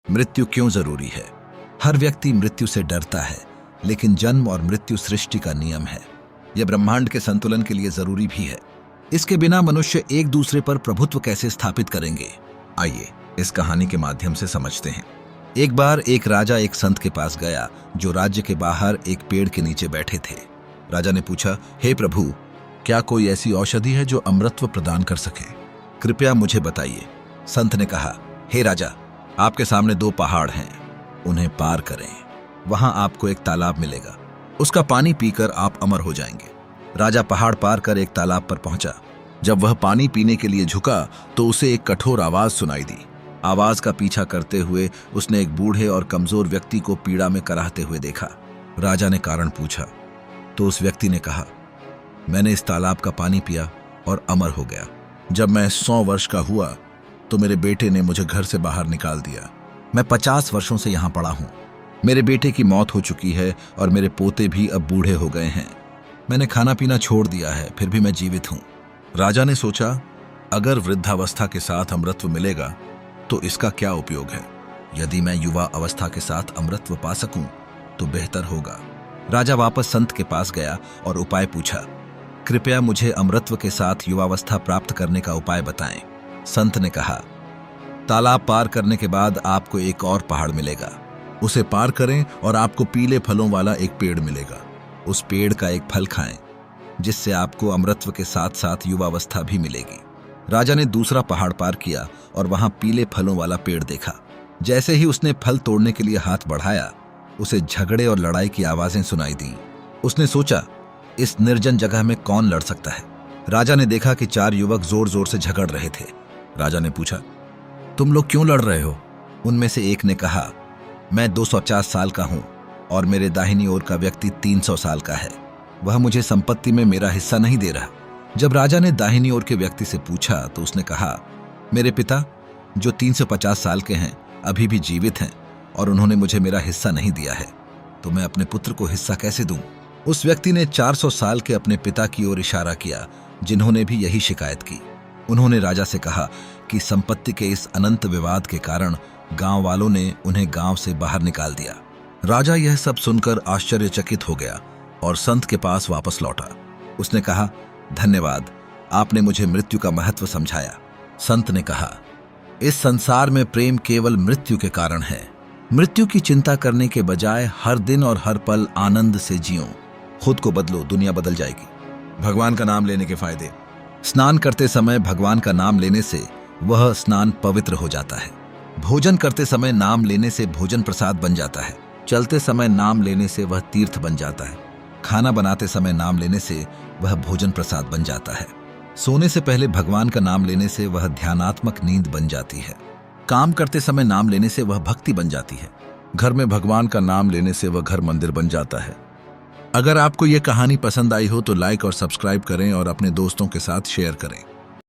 मृत्यु क्यों जरूरी है? हर व्यक्ति मृत्यु से डरता है, लेकिन जन्म और मृत्यु सृष्टि का नियम है। यह ब्रह्मांड के संतुलन के लिए जरूरी भी है। इसके बिना मनुष्य एक दूसरे पर प्रभुत्व कैसे स्थापित करेंगे? आइए इस कहानी के माध्यम से समझते हैं। एक बार एक राजा एक संत के पास गया जो राज्य के बाहर एक पेड़ के नीचे बैठे थे। राजा ने पूछा, हे प्रभु, क्या कोई ऐसी औषधि है जो अमृतत्व प्रदान कर सके? कृपया मुझे बताइए। संत ने कहा, हे राजा, आपके सामने 2 पहाड़ हैं, उन्हें पार करें। वहां आपको एक तालाब मिलेगा, उसका पानी पीकर आप अमर हो जाएंगे। राजा पहाड़ पार कर एक तालाब पर पहुंचा। जब वह पानी पीने के लिए झुका तो उसे एक कठोर आवाज सुनाई दी। आवाज का पीछा करते हुए उसने एक बूढ़े और कमजोर व्यक्ति को पीड़ा में कराहते हुए देखा। राजा ने कारण पूछा तो उस व्यक्ति ने कहा, मैंने इस तालाब का पानी पिया और अमर हो गया। जब मैं 100 वर्ष का हुआ तो मेरे बेटे ने मुझे घर से बाहर निकाल दिया। मैं 50 वर्षों से यहां पड़ा हूं। मेरे बेटे की मौत हो चुकी है और मेरे पोते भी अब बूढ़े हो गए हैं। मैंने खाना पीना छोड़ दिया है, फिर भी मैं जीवित हूं। राजा ने सोचा, अगर वृद्धावस्था के साथ अमृतत्व मिलेगा तो इसका क्या उपयोग है? यदि मैं युवा अवस्था के साथ अमृतत्व पा सकूं तो बेहतर होगा। राजा वापस संत के पास गया और उपाय पूछा। कृपया मुझे अमृतत्व के साथ युवावस्था प्राप्त करने का उपाय बताएं। संत ने कहा, तालाब पार करने के बाद आपको एक और पहाड़ मिलेगा, उसे पार करें और आपको पीले फलों वाला एक पेड़ मिलेगा। उस पेड़ का एक फल खाएं, जिससे आपको अमृतत्व के साथ साथ युवावस्था भी मिलेगी। राजा ने दूसरा पहाड़ पार किया और वहां पीले फलों वाला पेड़ देखा। जैसे ही उसने फल तोड़ने के लिए हाथ बढ़ाया, उसे झगड़े और लड़ाई की आवाजें सुनाई दी। उसने सोचा, इस निर्जन जगह में कौन लड़ सकता है? राजा ने देखा कि 4 युवक जोर जोर से झगड़ रहे थे। राजा ने पूछा, तुम लोग क्यों लड़ रहे हो? उनमें से एक ने कहा, मैं 250 साल का हूं और मेरे दाहिनी ओर का व्यक्ति 300 साल का है। वह मुझे संपत्ति में मेरा हिस्सा नहीं दे रहा। जब राजा ने दाहिनी ओर के व्यक्ति से पूछा तो उसने कहा, मेरे पिता जो 350 साल के हैं अभी भी जीवित हैं और उन्होंने मुझे मेरा हिस्सा नहीं दिया है, तो मैं अपने पुत्र को हिस्सा कैसे दूं? उस व्यक्ति ने 400 साल के अपने पिता की ओर इशारा किया, जिन्होंने भी यही शिकायत की। उन्होंने राजा से कहा कि संपत्ति के इस अनंत विवाद के कारण गांव वालों ने उन्हें गांव से बाहर निकाल दिया। राजा यह सब सुनकर आश्चर्यचकित हो गया और संत के पास वापस लौटा। उसने कहा, धन्यवाद, आपने मुझे मृत्यु का महत्व समझाया। संत ने कहा, इस संसार में प्रेम केवल मृत्यु के कारण है। मृत्यु की चिंता करने के बजाय हर दिन और हर पल आनंद से जियो। खुद को बदलो, दुनिया बदल जाएगी। भगवान का नाम लेने के फायदे। स्नान करते समय भगवान का नाम लेने से वह स्नान पवित्र हो जाता है। भोजन करते समय नाम लेने से भोजन प्रसाद बन जाता है। चलते समय नाम लेने से वह तीर्थ बन जाता है। खाना बनाते समय नाम लेने से वह भोजन प्रसाद बन जाता है। सोने से पहले भगवान का नाम लेने से वह ध्यानात्मक नींद बन जाती है। काम करते समय नाम लेने से वह भक्ति बन जाती है। घर में भगवान का नाम लेने से वह घर मंदिर बन जाता है। अगर आपको यह कहानी पसंद आई हो तो लाइक और सब्सक्राइब करें और अपने दोस्तों के साथ शेयर करें।